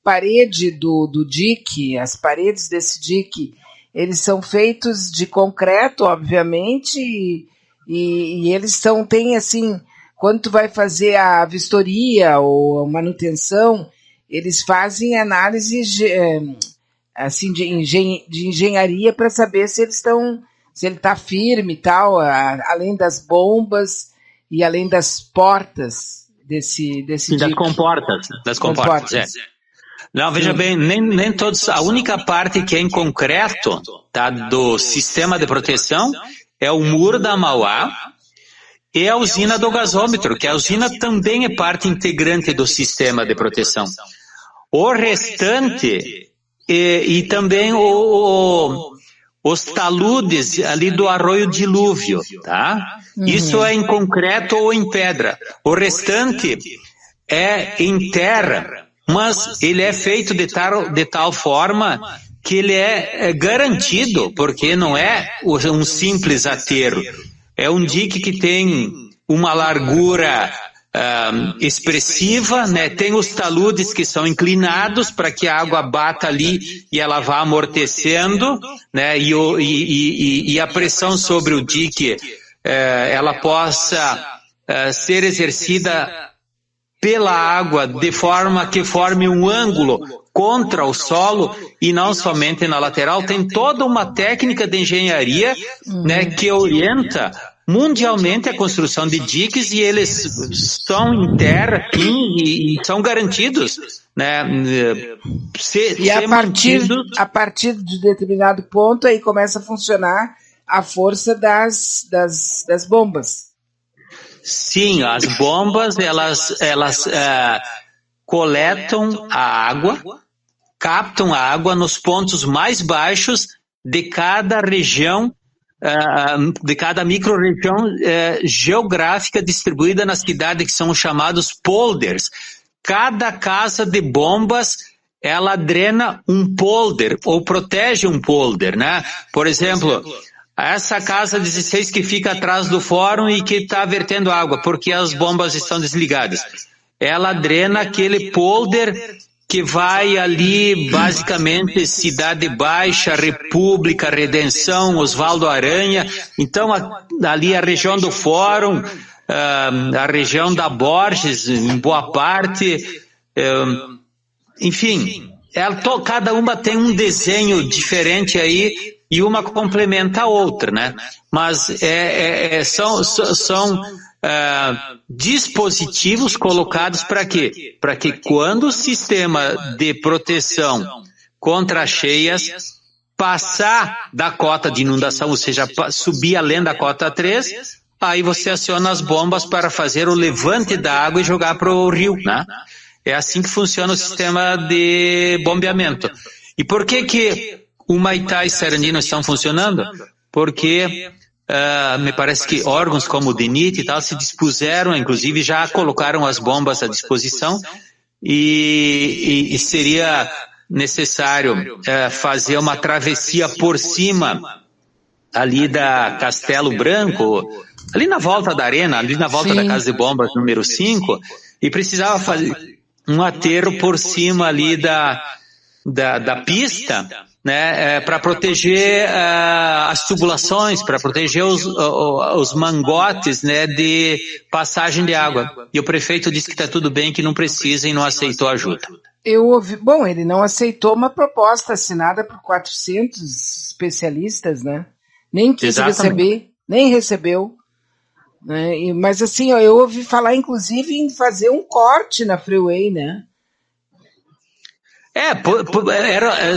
parede do dique, as paredes desse dique, eles são feitos de concreto, obviamente, e eles têm assim, quando tu vai fazer a vistoria ou a manutenção, eles fazem análise assim, de engenharia para saber se ele está firme e tal, além das bombas e além das portas desse das comportas. É. Não, veja bem, nem todos. A única parte que é em concreto, tá, do sistema de proteção é o muro da Mauá e a usina do gasômetro, que a usina também é parte integrante do sistema de proteção. O restante e também os taludes ali do Arroio Dilúvio, tá? Isso é em concreto ou em pedra. O restante é em terra, mas ele é feito de tal forma que ele é garantido, porque não é um simples aterro. É um dique que tem uma largura expressiva, né? Tem os taludes que são inclinados para que a água bata ali e ela vá amortecendo, né? E a pressão sobre o dique ela possa ser exercida pela água de forma que forme um ângulo contra o solo e não somente na lateral. Tem toda uma técnica de engenharia, né, que orienta mundialmente a construção de diques, e eles estão em terra, sim, e são garantidos, né, a partir de determinado ponto aí começa a funcionar a força das bombas. Sim, as bombas, elas coletam a água, captam a água nos pontos mais baixos de cada região, de cada micro-região geográfica distribuída na cidade, que são chamados polders. Cada casa de bombas, ela drena um polder, ou protege um polder, né? Por exemplo, essa casa 16 que fica atrás do fórum e que está vertendo água, porque as bombas estão desligadas. Ela drena aquele polder que vai ali, basicamente, Cidade Baixa, República, Redenção, Osvaldo Aranha. Então, ali a região do fórum, a região da Borges, em boa parte, enfim, cada uma tem um desenho diferente aí, e uma complementa a outra, né? Mas são dispositivos colocados para quê? Para que quando o sistema de proteção contra cheias passar da cota de inundação, ou seja, subir além da cota 3, aí você aciona as bombas para fazer o levante da água e jogar para o rio, né? É assim que funciona o sistema de bombeamento. E por que o Humaitá e Sarandi não estão funcionando? Porque me parece que órgãos como o DENIT e tal se dispuseram, inclusive já colocaram as bombas à disposição, e seria necessário fazer uma travessia por cima ali da Castelo Branco, ali na volta da arena, ali na volta da Casa de Bombas número 5, e precisava fazer um aterro por cima ali da pista, né, para proteger as tubulações, para proteger os mangotes, né, de passagem de água. E o prefeito disse que está tudo bem, que não precisa, e não aceitou ajuda. Eu ouvi, bom, ele não aceitou uma proposta assinada por 400 especialistas, né? Nem quis receber, nem recebeu. Né? Mas assim, eu ouvi falar inclusive em fazer um corte na freeway, né?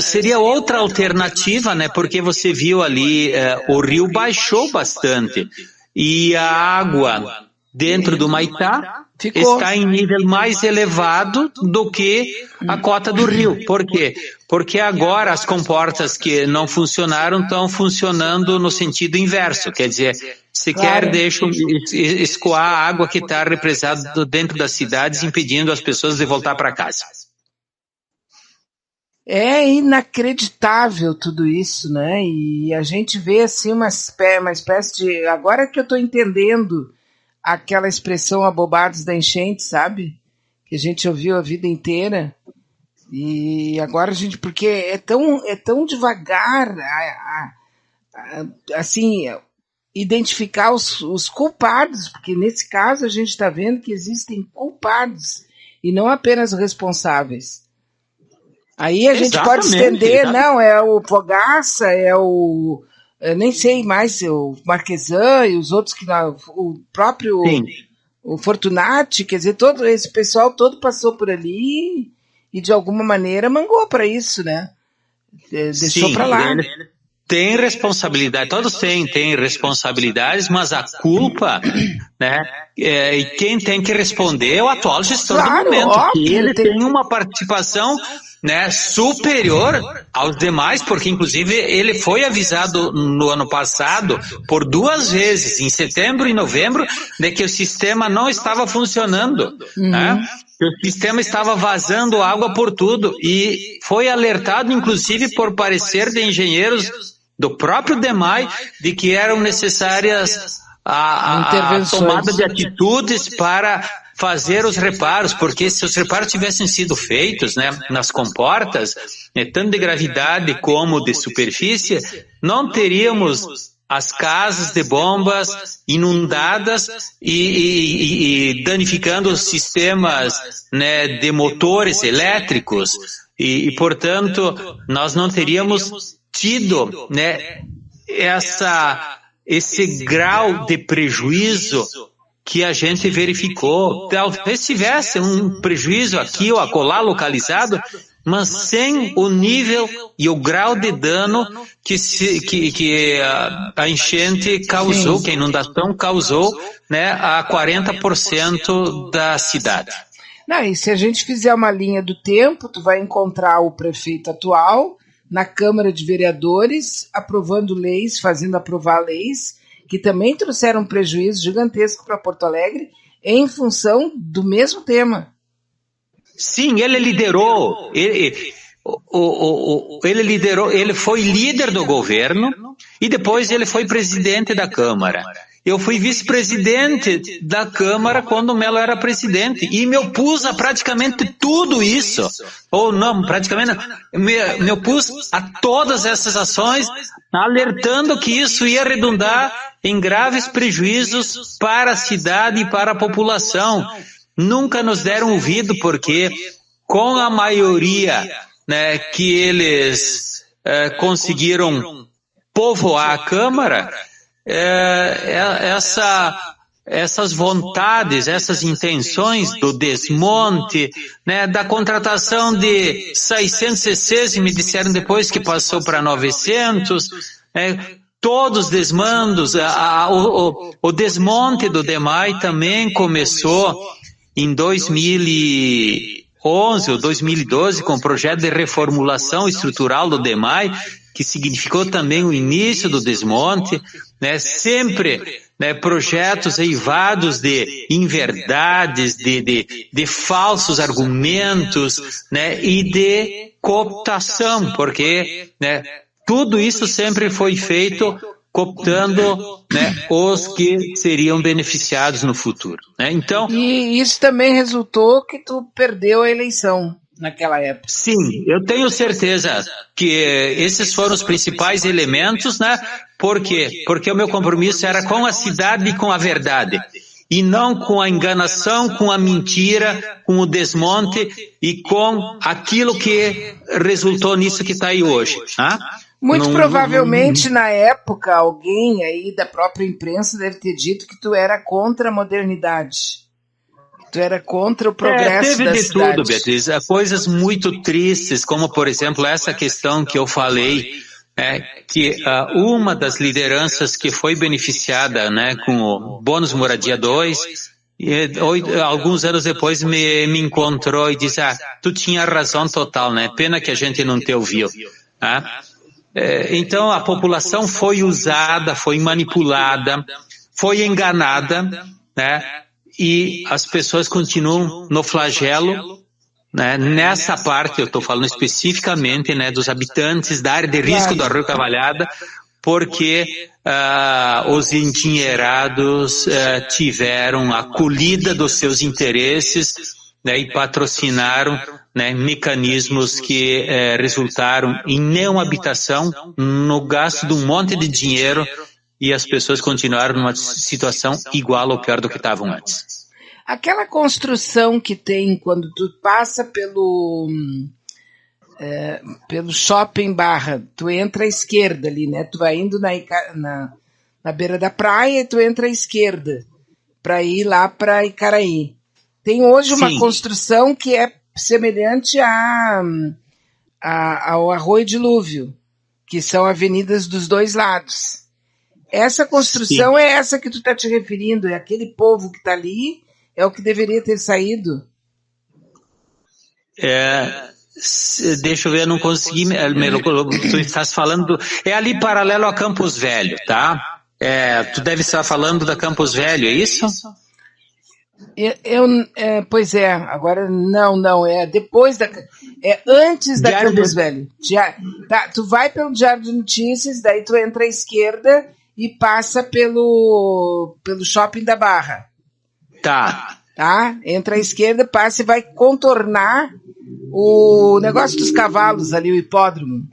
Seria outra alternativa, né? Porque você viu ali, o rio baixou bastante e a água dentro do Humaitá está em nível mais elevado do que a cota do rio. Por quê? Porque agora as comportas que não funcionaram estão funcionando no sentido inverso, quer dizer, sequer deixam escoar a água que está represada dentro das cidades, impedindo as pessoas de voltar para casa. É inacreditável tudo isso, né? E a gente vê assim uma espécie de... Agora que eu estou entendendo aquela expressão abobados da enchente, sabe? Que a gente ouviu a vida inteira. E agora a gente, porque é tão devagar, assim, identificar os culpados, porque nesse caso a gente está vendo que existem culpados e não apenas responsáveis. Aí a gente pode estender, não, é o Fogaça, eu nem sei mais, o Marquesan e os outros, o próprio o Fortunati, quer dizer, todo esse pessoal todo passou por ali e de alguma maneira mangou para isso, né? Deixou para lá. Tem responsabilidade, todos têm responsabilidades, mas a culpa, né, e quem tem que responder é o atual gestor do momento, óbvio, que ele tem uma participação, né, superior aos demais, porque inclusive ele foi avisado no ano passado por 2 vezes, em setembro e novembro, de que o sistema não estava funcionando, né? O sistema estava vazando água por tudo e foi alertado inclusive por parecer de engenheiros do próprio DEMAI de que eram necessárias a tomada de atitudes para fazer os reparos, porque se os reparos tivessem sido feitos, né, nas comportas, tanto de gravidade como de superfície, não teríamos as casas de bombas inundadas e danificando os sistemas, né, de motores elétricos e, portanto, nós não teríamos tido, né, esse grau de prejuízo que a gente verificou. Talvez tivesse um prejuízo aqui ou acolá localizado, mas sem o nível e o grau de dano que a enchente causou, que a inundação causou, né, a 40% da cidade. Não, e se a gente fizer uma linha do tempo, tu vai encontrar o prefeito atual na Câmara de Vereadores, aprovando leis, fazendo aprovar leis, que também trouxeram um prejuízo gigantesco para Porto Alegre, em função do mesmo tema. Sim, ele liderou, ele foi líder do governo e depois ele foi presidente da Câmara. Eu fui vice-presidente da Câmara quando o Melo era presidente e me opus a praticamente tudo isso. Ou não, praticamente não. Me opus a todas essas ações, alertando que isso ia redundar em graves prejuízos para a cidade e para a população. Nunca nos deram ouvido porque, com a maioria, né, que eles conseguiram povoar a Câmara, essas vontades, essas intenções do desmonte, né, da contratação de 600 CCs, e me disseram depois que passou para 900, todos os desmandos, o desmonte do DEMAI também começou em 2011 ou 2012 com o projeto de reformulação estrutural do DEMAI, que significou também o início do desmonte, né, sempre, né, projetos eivados de inverdades, de falsos argumentos, né, e de cooptação, porque, né, tudo isso sempre foi feito cooptando, né, os que seriam beneficiados no futuro, né? Então, e isso também resultou que tu perdeu a eleição naquela época. Sim, eu tenho certeza que esses foram os principais elementos, né? Por quê? Porque o meu compromisso era com a cidade e com a verdade, e não com a enganação, com a mentira, com o desmonte e com aquilo que resultou nisso que está aí hoje, tá? Muito provavelmente, na época, alguém aí da própria imprensa deve ter dito que tu era contra a modernidade. Tu era contra o progresso da cidade. Teve de tudo, Beatriz. Coisas muito tristes, como, por exemplo, essa questão que eu falei, que uma das lideranças que foi beneficiada, né, com o Bônus Moradia 2, alguns anos depois me encontrou e disse, tu tinha razão total, né? Pena que a gente não te ouviu. Então a população foi usada, foi manipulada, foi enganada, né? E as pessoas continuam no flagelo, né? Nessa parte eu estou falando especificamente, né, dos habitantes da área de risco do Arroio Cavalhada, porque os endinheirados tiveram a acolhida dos seus interesses, né, e patrocinaram né, mecanismos que resultaram em não habitação, no gasto de um monte de dinheiro, e as pessoas continuaram numa situação igual ou pior do que estavam antes. Aquela construção que tem quando tu passa pelo shopping Barra, tu entra à esquerda ali, né? Tu vai indo na beira da praia e tu entra à esquerda para ir lá para Icaraí. Tem hoje uma construção que é semelhante ao Arroio Dilúvio, que são avenidas dos dois lados. Essa construção é essa que tu está te referindo, é aquele povo que está ali, é o que deveria ter saído? Deixa eu ver, eu não consegui, tu estás falando, é ali paralelo a Campos Velho, tá? Tu deve estar falando da Campos Velho, é isso? Pois é, agora não, é depois é antes da Campos Velho. Tu vai pelo Diário de Notícias, daí tu entra à esquerda e passa pelo shopping da Barra. Tá. Entra à esquerda, passa e vai contornar o negócio dos cavalos ali, o hipódromo.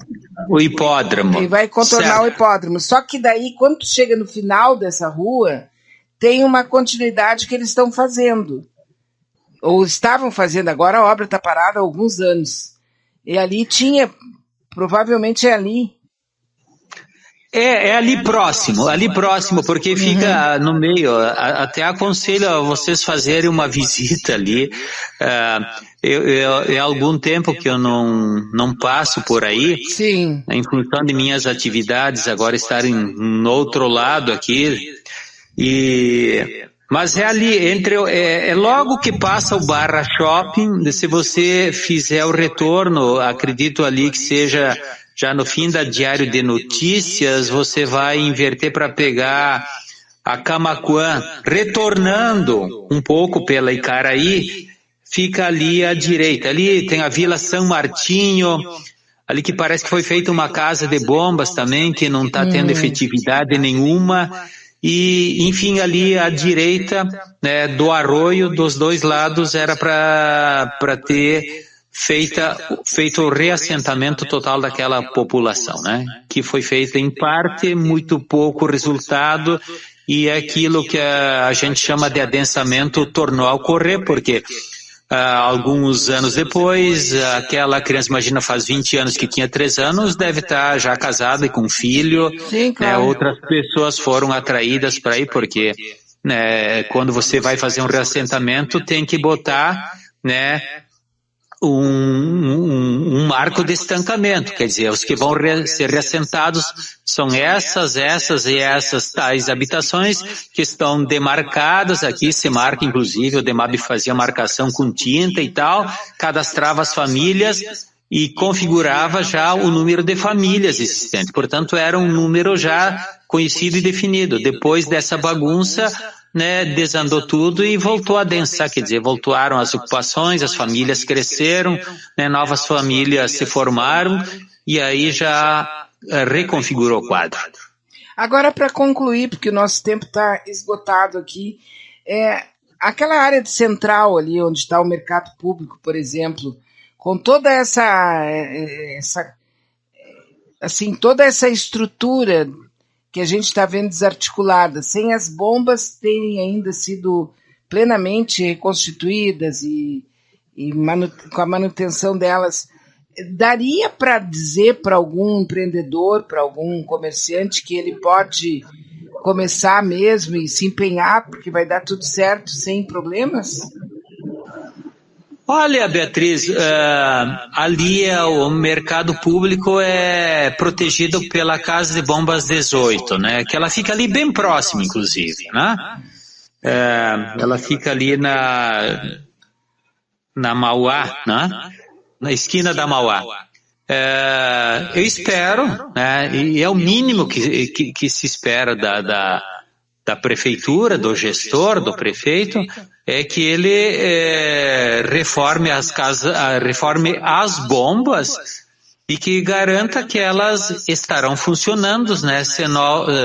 O hipódromo. E vai contornar o hipódromo. Só que daí, quando tu chega no final dessa rua, tem uma continuidade que eles estão fazendo. Ou estavam fazendo, agora a obra está parada há alguns anos. E ali provavelmente é ali. É ali próximo, porque fica no meio. Até aconselho a vocês fazerem uma visita ali. É algum tempo que eu não passo por aí. Sim. Em função de minhas atividades, agora estarem no outro lado aqui. Mas é ali, logo que passa o Barra Shopping, se você fizer o retorno, acredito ali que seja já no fim da Diário de Notícias, você vai inverter para pegar a Camaquã, retornando um pouco pela Icaraí, fica ali à direita. Ali tem a Vila São Martinho, ali que parece que foi feita uma casa de bombas também, que não está tendo efetividade nenhuma. E, enfim, ali à direita, né, do arroio, dos dois lados, era para ter feito o reassentamento total daquela população, né? Que foi feito em parte, muito pouco resultado, e aquilo que a gente chama de adensamento tornou a ocorrer, porque alguns anos depois, aquela criança, imagina, faz 20 anos que tinha 3 anos, deve estar já casada e com filho. Sim, claro. Outras pessoas foram atraídas para aí, porque quando você vai fazer um reassentamento, tem que botar, né, um marco de estancamento, quer dizer, os que vão ser reassentados são essas e essas tais habitações que estão demarcadas, aqui se marca, inclusive, o DEMAB fazia marcação com tinta e tal, cadastrava as famílias e configurava já o número de famílias existentes, portanto era um número já conhecido e definido. Depois dessa bagunça, né, desandou tudo e voltou a densar, quer dizer, voltaram as ocupações, as famílias cresceram, né, novas famílias se formaram e aí já reconfigurou o quadro. Agora, para concluir, porque o nosso tempo está esgotado aqui, aquela área de central ali, onde está o mercado público, por exemplo, com toda toda essa estrutura que a gente está vendo desarticulada, sem as bombas terem ainda sido plenamente reconstituídas e com a manutenção delas, daria para dizer para algum empreendedor, para algum comerciante, que ele pode começar mesmo e se empenhar, porque vai dar tudo certo sem problemas? Olha, Beatriz, ali o mercado público é protegido pela Casa de Bombas 18, né? Que ela fica ali bem próxima, inclusive, né? Ela fica ali na Mauá, né? Na esquina da Mauá. Eu espero, né? E é o mínimo que se espera da prefeitura, do gestor, do prefeito, é que ele reforme reforme as bombas e que garanta que elas estarão funcionando, né,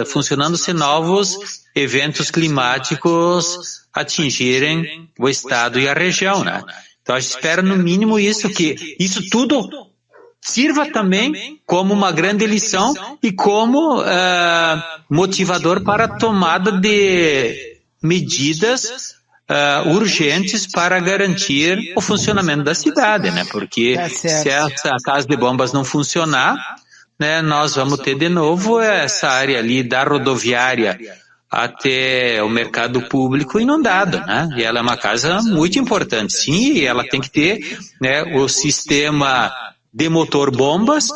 funcionando se novos eventos climáticos atingirem o estado e a região, né? Então a gente espera no mínimo isso, que isso tudo sirva também como uma grande lição e como motivador para a tomada de medidas urgentes para garantir o funcionamento da cidade, né? Porque se essa casa de bombas não funcionar, né, nós vamos ter de novo essa área ali da rodoviária até o mercado público inundado, né? E ela é uma casa muito importante, sim, e ela tem que ter, né, o sistema de motor bombas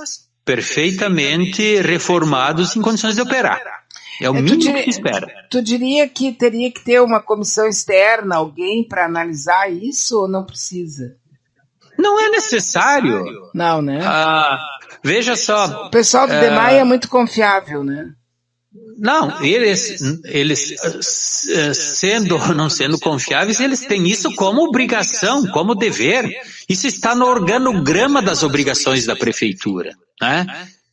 perfeitamente reformados em condições de operar. É o mínimo que se espera. Tu diria que teria que ter uma comissão externa, alguém para analisar isso, ou não precisa? Não é necessário. Não, né? Veja só. O pessoal do DEMAI é muito confiável, né? Não, eles sendo ou não sendo confiáveis, eles têm isso como obrigação, como dever. Isso está no organograma das obrigações da prefeitura, né?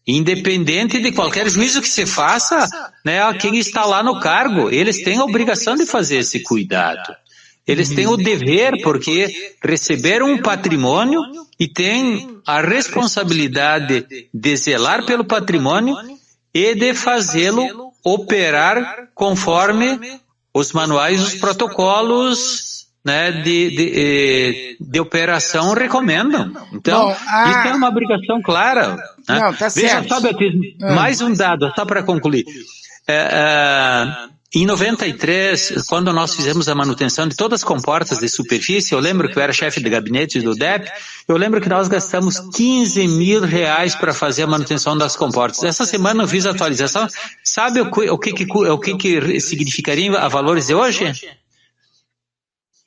Independente de qualquer juízo que se faça, né, a quem está lá no cargo, eles têm a obrigação de fazer esse cuidado. Eles têm o dever, porque receberam um patrimônio e têm a responsabilidade de zelar pelo patrimônio e de fazê-lo operar conforme os manuais, os protocolos, né, de operação recomendam. Então, isso é uma obrigação clara. Né? Não, tá certo. Veja só, Beatriz, mais um dado, só para concluir. Em 93, quando nós fizemos a manutenção de todas as comportas de superfície, eu lembro que eu era chefe de gabinete do DEP, eu lembro que nós gastamos R$15 mil para fazer a manutenção das comportas. Essa semana eu fiz a atualização. Sabe o que significaria a valores de hoje?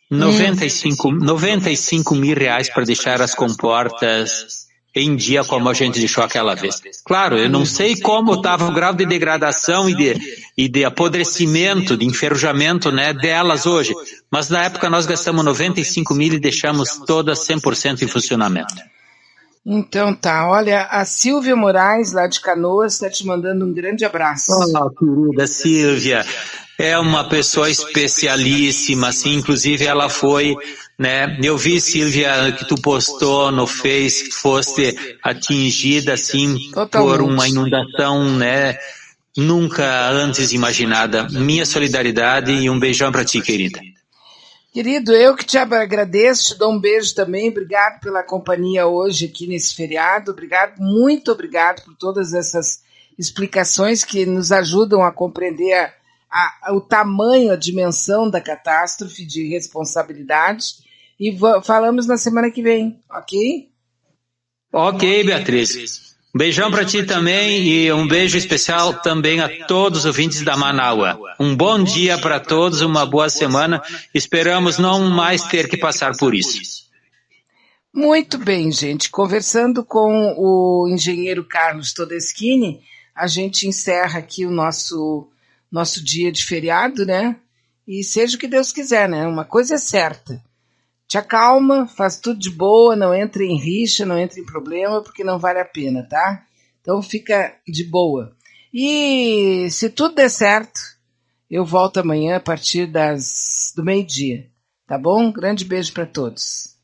95 mil reais para deixar as comportas em dia como a gente deixou aquela vez. Claro, eu não sei como estava o grau de degradação e de apodrecimento, de enferrujamento, né, delas hoje, mas na época nós gastamos 95 mil e deixamos todas 100% em funcionamento. Então tá, olha, a Silvia Moraes, lá de Canoas, está te mandando um grande abraço. Querida Silvia, é uma pessoa especialíssima, assim, inclusive ela foi, né, eu vi, Silvia, que tu postou no Face, que foste atingida, assim, por uma inundação, né, nunca antes imaginada. Minha solidariedade e um beijão para ti, querida. Querido, eu que te agradeço, te dou um beijo também, obrigado pela companhia hoje aqui nesse feriado, muito obrigado por todas essas explicações que nos ajudam a compreender o tamanho, a dimensão da catástrofe, de responsabilidade, e falamos na semana que vem, ok? Ok, Beatriz. Um beijão para ti também e um beijo especial também a todos os ouvintes da Manaua. Um bom dia para todos, uma boa semana. Esperamos não mais ter que passar por isso. Muito bem, gente. Conversando com o engenheiro Carlos Todeschini, a gente encerra aqui o nosso dia de feriado, né? E seja o que Deus quiser, né? Uma coisa é certa. Te acalma, faz tudo de boa, não entre em rixa, não entre em problema, porque não vale a pena, tá? Então fica de boa. E se tudo der certo, eu volto amanhã a partir do meio-dia, tá bom? Grande beijo para todos.